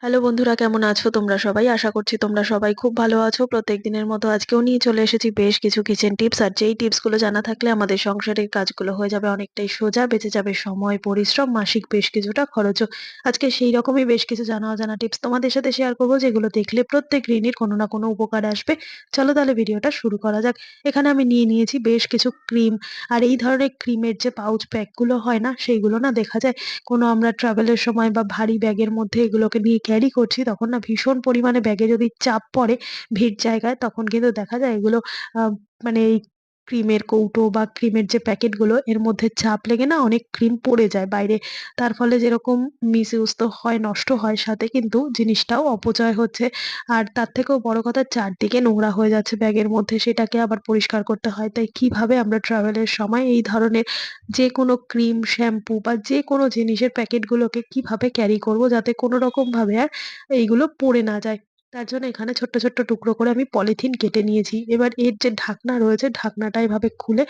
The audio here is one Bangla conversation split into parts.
হ্যালো বন্ধুরা, কেমন আছো তোমরা সবাই? আশা করছি তোমরা সবাই খুব ভালো আছো। প্রত্যেকদিনের মতো আজকেও নিয়ে চলে এসেছি বেশ কিছু কিচেন টিপস। আর যেই টিপস গুলো জানা থাকলে আমাদের সংসারের কাজগুলো হয়ে যাবে অনেকটাই সোজা, বেঁচে যাবে সময়, পরিশ্রম, মাসিক বেশ কিছুটা খরচও। আজকে সেই রকমই বেশ কিছু জানা অজানা টিপস তোমাদের সাথে শেয়ার করবো, যেগুলো দেখলে প্রত্যেক গৃহিণীর কোনো না কোনো উপকার আসবে। চলো তাহলে ভিডিওটা শুরু করা যাক। এখানে আমি নিয়ে নিয়েছি বেশ কিছু ক্রিম। আর এই ধরনের ক্রিমের যে পাউচ প্যাক গুলো হয় না, সেইগুলো না দেখা যায় কোনো আমরা ট্রাভেলের সময় বা ভারী ব্যাগের মধ্যে এগুলোকে নিয়ে ক্যারি করছি, তখন না ভীষণ পরিমাণে ব্যাগে যদি চাপ পড়ে ভিড় জায়গায়, তখন কিন্তু দেখা যায় এগুলো আ মানে এই ক্রিমের কৌটো বা ক্রিমের যে প্যাকেটগুলো, এর মধ্যে চাপ লেগে না অনেক ক্রিম পড়ে যায় বাইরে। তার ফলে যেরকম মিসইউজ তো হয়, নষ্ট হয়, সাথে কিন্তু জিনিসটাও অপচয় হচ্ছে। আর তার থেকেও বড় কথা, চারদিকে নোংরা হয়ে যাচ্ছে ব্যাগের মধ্যে, সেটাকে আবার পরিষ্কার করতে হয়। তাই কিভাবে আমরা ট্রাভেলের সময় এই ধরনের যেকোনো ক্রিম, শ্যাম্পু বা যেকোনো জিনিসের প্যাকেটগুলোকে কিভাবে ক্যারি করব যাতে কোনো রকমভাবে আর এইগুলো পড়ে না যায়। তার জন্য এখানে ছোট্ট, ছোট্ট টুকরো করে আমি পলিথিন কেটে নিয়েছি। এবার এর যে ঢাকনা রয়েছে, ঢাকনাটা এভাবে খুলে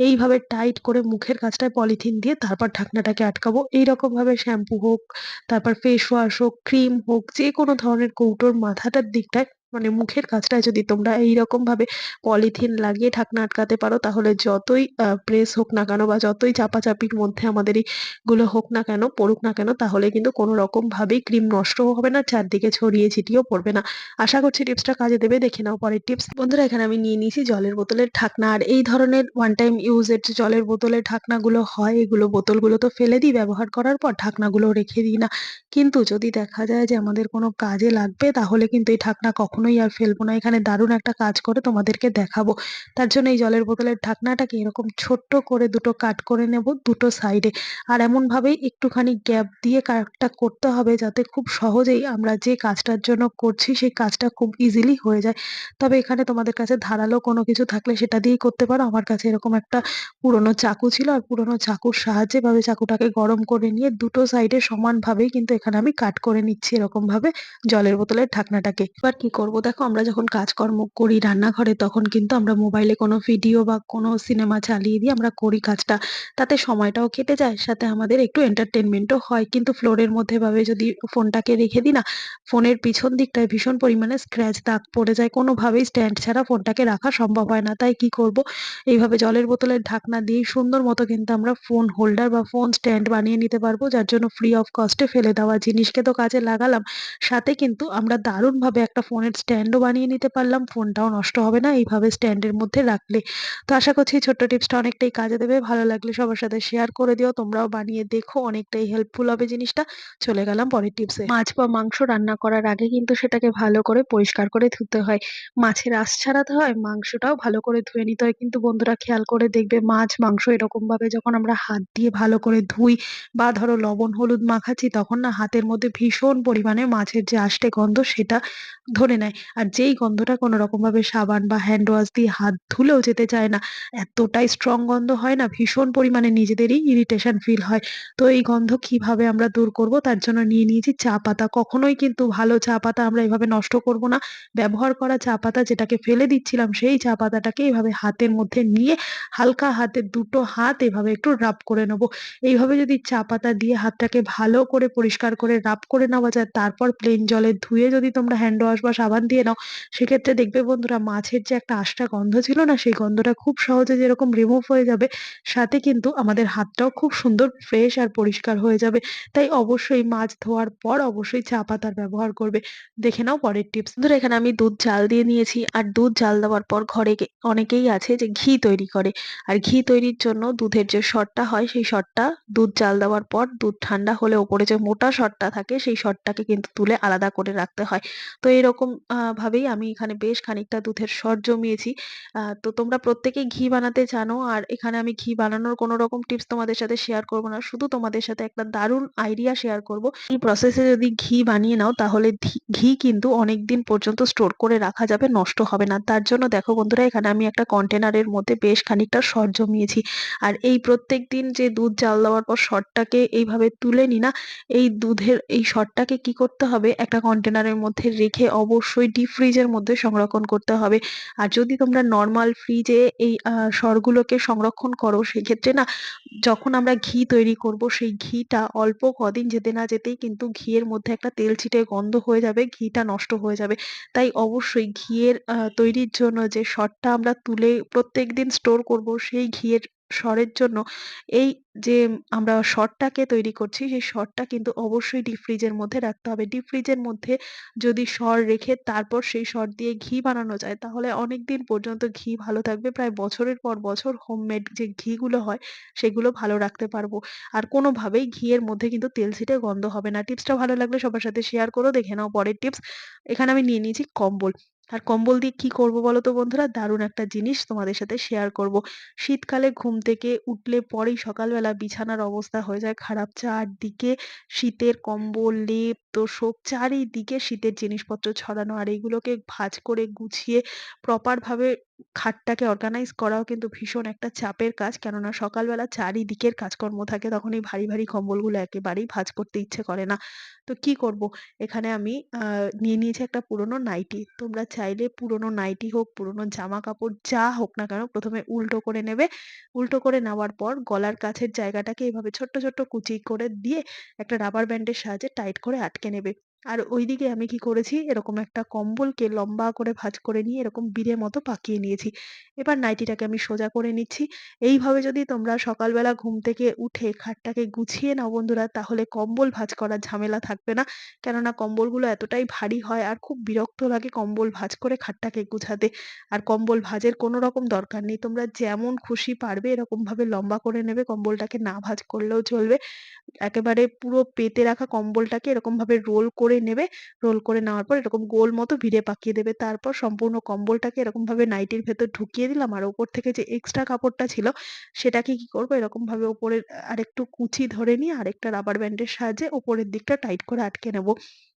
এইভাবে টাইট করে মুখের কাছটায় পলিথিন দিয়ে তারপর ঢাকনাটাকে আটকাবো। এইরকমভাবে শ্যাম্পু হোক, তারপর ফেস ওয়াশ হোক, ক্রিম হোক, যেকোনো ধরনের কৌটোর মাথাটার দিকটায় মানে মুখের কাছটায় যদি তোমরা এইরকমভাবে পলিথিন লাগিয়ে ঢাকনা আটকাতে পারো, তাহলে যতই প্রেস হোক না কেন বা যতই চাপাচাপির মধ্যে আমাদের এইগুলো হোক না কেন, পড়ুক না কেন, তাহলে কিন্তু কোনো রকম ভাবেই ক্রিম নষ্টও হবে না, চারদিকে ছড়িয়ে ছিটিয়েও পড়বে না। আশা করছি টিপসটা কাজে দেবে। দেখে নাও পরের টিপস। বন্ধুরা, এখানে আমি নিয়ে নিয়েছি জলের বোতলের ঢাকনা। আর এই ধরনের ওয়ান টাইম ইউজ এর যে জলের বোতলের ঢাকনাগুলো হয়, এগুলো বোতলগুলো তো ফেলে দিই ব্যবহার করার পর, ঢাকনাগুলো রেখে দিই না। কিন্তু যদি দেখা যায় যে আমাদের কোনো কাজে লাগবে, তাহলে কিন্তু এই ঢাকনা কখনোই আর ফেলবো না। এখানে দারুণ একটা কাজ করে তোমাদেরকে দেখাবো। তার জন্য এই জলের বোতলের ঢাকনাটাকে এরকম ছোট্ট করে দুটো কাট করে নেব দুটো সাইডে। আর এমনভাবেই একটুখানি গ্যাপ দিয়ে কাটটা করতে হবে, যাতে খুব সহজেই আমরা যে কাজটার জন্য করছি সেই কাজটা খুব ইজিলি হয়ে যায়। তবে এখানে তোমাদের কাছে ধারালো কোনো কিছু থাকলে সেটা দিয়েই করতে পারো। আমার কাছে এরকম একটা পুরোনো চাকু ছিল, আর পুরোনো চাকুর সাহায্যে এভাবে চাকুটাকে গরম করে নিয়ে দুটো সাইডে সমানভাবেই কিন্তু এখানে আমি কাট করে নিচ্ছি এরকমভাবে জলের বোতলের ঢাকনাটাকে। এবার কি করব দেখো, আমরা যখন কাজকর্ম করি রান্নাঘরে, তখন কিন্তু আমরা মোবাইলে কোনো ভিডিও বা কোনো সিনেমা চালিয়ে দিয়ে আমরা করি কাজটা। তাতে সময়টাও কেটে যায়, সাথে আমাদের একটু এন্টারটেনমেন্টও হয়। কিন্তু ফ্লোরের মধ্যে এভাবে যদি ফোনটাকে রেখে দিই না, ফোনের পিছন দিকটায় ভীষণ পরিমাণে স্ক্র্যাচ দাগ পড়ে যায়। কোনোভাবেই স্ট্যান্ড ছাড়া ফোনটাকে রাখা সম্ভব হয় না। তাই কি করব, এইভাবে জলের বোতলের ঢাকনা দিয়েই সুন্দর মতো কিন্তু আমরা ফোন হোল্ডার বা ফোন স্ট্যান্ড বানিয়ে নিতে পারবো। যার জন্য ফ্রি অফ কস্টে ফেলে দেওয়া জিনিসকে তো কাজে লাগালাম, সাথে কিন্তু আমরা দারুণভাবে একটা ফোনের স্ট্যান্ডও বানিয়ে নিতে পারলাম। ফোনটাও নষ্ট হবে না এইভাবে স্ট্যান্ডের মধ্যে রাখলে। তো আশা করছি এই ছোট্ট টিপসটা অনেকটাই কাজে দেবে। ভালো লাগলে সবার সাথে শেয়ার করে দিও। তোমরাও বানিয়ে দেখো, অনেকটাই হেল্পফুল হবে জিনিসটা। চলে গেলাম পরের টিপসে। মাছ বা মাংস রান্না করার আগে কিন্তু সেটাকে ভালো করে পরিষ্কার করে ধুতে হয়। মাছের আঁশ ছাড়াতে হয়, মাংসটাও ভালো করে ধুয়ে নিতে হয়। কিন্তু বন্ধুরা, খেয়াল করে দেখবে মাছ, মাংস এরকমভাবে যখন আমরা হাত দিয়ে ভালো করে ধুই বা ধরো লবণ হলুদ মাখাচ্ছি, তখন না হাতের মধ্যে ভীষণ পরিমাণে মাছের যে আষ্টে গন্ধ সেটা ধরে নেয়। আর যেই গন্ধটা কোনো রকমভাবে সাবান বা হ্যান্ড ওয়াশ দিয়ে হাত ধুলেও যেতে চায় না। এতটাই স্ট্রং গন্ধ হয় না, ভীষণ পরিমাণে নিজেদেরই ইরিটেশন ফিল হয়। তো এই গন্ধ কিভাবে আমরা দূর করব, তার জন্য নিয়ে নিয়েছি চা পাতা। কখনোই কিন্তু ভালো চা পাতা আমরা এভাবে নষ্ট করব না। ব্যবহার করা চা পাতা যেটাকে ফেলে দিচ্ছিলাম, সেই চা পাতাটাকে এভাবে হাতের মধ্যে নিয়ে হালকা হাতে দুটো হাত এভাবে একটু রাব করে নেব। এইভাবে যদি চা পাতা দিয়ে হাতটাকে ভালো করে পরিষ্কার করে রাব করে নেওয়া যায়, তারপর প্লেন জলে ধুয়ে যদি তোমরা হ্যান্ড ওয়াশ বা সাবান দিয়ে নাও, সেক্ষেত্রে দেখবে বন্ধুরা, মাছের যে একটা আষ্টা গন্ধ ছিল না, সেই গন্ধটা খুব সহজে যেরকম রিমুভ হয়ে যাবে, সাথে কিন্তু আমাদের হাতটাও খুব সুন্দর ফ্রেশ আর পরিষ্কার হয়ে যাবে। তাই অবশ্যই মাছ ধোয়ার পর অবশ্যই চা পাতার ব্যবহার করবে। দেখে নাও পরের টিপস। বন্ধুরা, এখানে আমি দুধ জাল দিয়ে নিয়েছি। আর দুধ জাল দেওয়ার পর ঘরে অনেকেই আছে যে ঘি তৈরি করে। আর ঘি তৈরির জন্য দুধের যে সরটা হয়, সেই সরটা দুধ জাল দেওয়ার পর দুধ ঠান্ডা হলে ওপরে যে মোটা সরটা থাকে, সেই সরটাকে কিন্তু তুলে আলাদা করে রাখতে হয়। তো এরকম ভাবেই আমি এখানে বেশ খানিকটা দুধের সর জমিয়েছি। তো তোমরা প্রত্যেকেই ঘি বানাতে জানো। আর এখানে আমি ঘি বানানোর কোনো রকম টিপস তোমাদের সাথে শেয়ার করব না। শুধু তোমাদের সাথে একটা দারুণ আইডিয়া শেয়ার করব। এই প্রসেসে যদি ঘি বানিয়ে নাও, তাহলে ঘি কিন্তু অনেকদিন পর্যন্ত স্টোর করে রাখা যাবে, নষ্ট হবে না। তার জন্য দেখো বন্ধুরা, এখানে আমি একটা কন্টেনারের মধ্যে বেশ খানিকটা সর জমিয়েছি। আর এই প্রত্যেকদিন যে দুধ জাল দেওয়ার পর সরটাকে এইভাবে তুলে নিই না, এই দুধের এই সরটাকে কি করতে হবে, একটা কন্টেনারের মধ্যে রেখে অবশ্যই ডিপ ফ্রিজের মধ্যে সংরক্ষণ করতে হবে। আর যদি তোমরা নরমাল ফ্রিজে এই সরগুলোকে সংরক্ষণ করো সেক্ষেত্রে না, যখন আমরা ঘি তৈরি করব সেই ঘিটা অল্প কদিন যেতে না যেতেই কিন্তু ঘিয়ের মধ্যে একটা তেল ছিটে গন্ধ হয়ে যাবে, ঘিটা নষ্ট হয়ে যাবে। তাই অবশ্যই ঘিয়ের তৈরির জন্য যে সরটা আমরা তুলে প্রত্যেকদিন স্টোর করব সেই ঘিয়ের সরের জন্য এই যে আমরা সরটাকে তৈরি করছি সেই সরটা কিন্তু অবশ্যই ডিপ ফ্রিজের মধ্যে রাখতে হবে। ডিপ ফ্রিজের মধ্যে যদি সর রেখে তারপর সেই সর দিয়ে ঘি বানানো যায় তাহলে অনেকদিন পর্যন্ত ঘি ভালো থাকবে। প্রায় বছরের পর বছর হোমমেড যে ঘিগুলো হয় সেগুলো ভালো রাখতে পারবো। আর কোনোভাবেই ঘিয়ের মধ্যে কিন্তু তেল ছিটে গন্ধ হবে না। টিপসটা ভালো লাগলে সবার সাথে শেয়ার করো। দেখে নাও পরের টিপস। এখানে আমি নিয়ে নিয়েছি কম্বল। আর কম্বল দিয়ে কি করব বলো তো বন্ধুরা? দারুণ একটা জিনিস তোমাদের সাথে শেয়ার করব। শীতকালে ঘুম থেকে উঠলে পরেই সকালবেলা বিছানার অবস্থা হয়ে যায় খারাপ। চারদিকে শীতের কম্বল, লেপ, তোশক চারিদিকে শীতের জিনিসপত্র ছড়ানো। আর এগুলোকে ভাঁজ করে গুছিয়ে প্রপার ভাবে খাটটাকে অর্গানাইজ করাও কিন্তু ভীষণ একটা চাপের কাজ। কেননা সকালবেলা চারিদিকের কাজকর্ম থাকে তখন এই ভারী, ভারী কম্বলগুলো একেবারেই ভাঁজ করতে ইচ্ছে করে না। তো কি করব? এখানে আমি নিয়ে নিয়েছি একটা পুরোনো নাইটি। তোমরা চাইলে পুরোনো নাইটি হোক, পুরোনো জামাকাপড় যা হোক না কেন ১ম এ উল্টো করে নেবে। উল্টো করে নেওয়ার পর গলার কাছের জায়গাটাকে এভাবে ছোট্ট, ছোট্ট কুচি করে দিয়ে একটা রাবার ব্যান্ডের সাহায্যে টাইট করে আটকে নেবে। আর ওইদিকে আমি কি করেছি এরকম একটা কম্বলকে লম্বা করে ভাঁজ করে নিয়ে এরকম বিড়ের মতো পাকিয়ে নিয়েছি। এবার নাইটিটাকে আমি সোজা করে নিচ্ছি। এইভাবে যদি তোমরা সকালবেলা ঘুম থেকে উঠে খাটটাকে গুছিয়ে নাও বন্ধুরা তাহলে কম্বল ভাঁজ করার ঝামেলা থাকবে না। কেননা কম্বলগুলো এতটাই ভারী হয় আর খুব বিরক্ত লাগে কম্বল ভাঁজ করে খাটটাকে গুছাতে। আর কম্বল ভাঁজের কোনো রকম দরকার নেই। তোমরা যেমন খুশি পারবে এরকমভাবে লম্বা করে নেবে। কম্বলটাকে না ভাঁজ করলেও চলবে। একেবারে পুরো পেতে রাখা কম্বলটাকে এরকমভাবে রোল করে নেবে। রোল করে নেওয়ার পর এরকম গোল মতো ভিড়ে পাকিয়ে দেবে। তারপর সম্পূর্ণ কম্বলটাকে এরকমভাবে নাইটির ভেতর ঢুকিয়ে দিলাম। আর ওপর থেকে যে এক্সট্রা কাপড়টা ছিল সেটাকে কি করব এরকমভাবে ওপরের আরেকটু কুচি ধরে নিয়ে আরেকটা রাবার ব্যান্ডের সাহায্যে উপরের দিকটা টাইট করে আটকে নেব।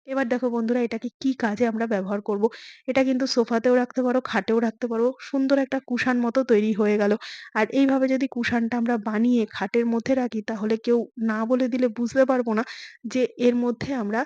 এবার দেখো বন্ধুরা এটাকে কি কাজে আমরা ব্যবহার করব। এটা কিন্তু সোফাতেও রাখতে পারো, খাটেও রাখতে পারো। সুন্দর একটা কুশান মতো তৈরি হয়ে গেল। আর এইভাবে যদি কুশানটা আমরা বানিয়ে খাটের মধ্যে রাখি তাহলে কেউ না বলে দিলে বুঝতে পারবো না যে এর মধ্যে আমরা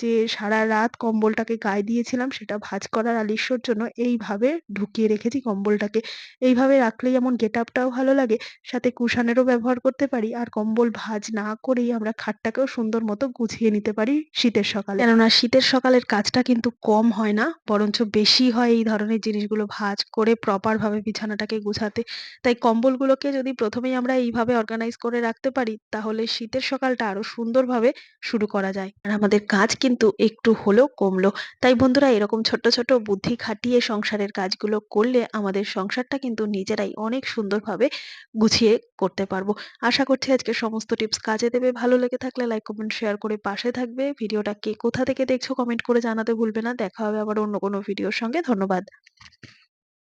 যে সারারাত কম্বলটাকে গায়ে দিয়েছিলাম সেটা ভাঁজ করার আলিস্যর জন্য এইভাবে ঢুকিয়ে রেখেছি কম্বলটাকে। এইভাবে রাখলে যেমন গেটআপটাও ভালো লাগে, সাথে কুশানেরও ব্যবহার করতে পারি আর কম্বল ভাঁজ না করেই আমরা খাটটাকেও সুন্দর মতো গুছিয়ে নিতে পারি শীতের সকালে। কেননা শীতের সকালের কাজটা কিন্তু কম হয় না, বরঞ্চ বেশি হয় এই ধরনের জিনিসগুলো ভাঁজ করে প্রপার ভাবে বিছানাটাকে গুছাতে। তাই কম্বলগুলোকে যদি প্রথমেই আমরা এইভাবে অর্গানাইজ করে রাখতে পারি তাহলে শীতের সকালটা আরো সুন্দরভাবে শুরু করা যায়। আর আমাদের কাজ কিন্তু একটু হলেও কমলো। তাই বন্ধুরা এরকম ছোট্ট, ছোট্ট বুদ্ধি খাটিয়ে সংসারের কাজগুলো করলে আমাদের সংসারটা কিন্তু নিজেরাই অনেক সুন্দরভাবে গুছিয়ে করতে পারবো। আশা করছি আজকের সমস্ত টিপস কাজে দেবে। ভালো লেগে থাকলে লাইক, কমেন্ট, শেয়ার করে পাশে থাকবে। ভিডিওটা কে কোথা থেকে দেখছো কমেন্ট করে জানাতে ভুলবে না। দেখা হবে আবার অন্য কোনো ভিডিওর সঙ্গে। ধন্যবাদ।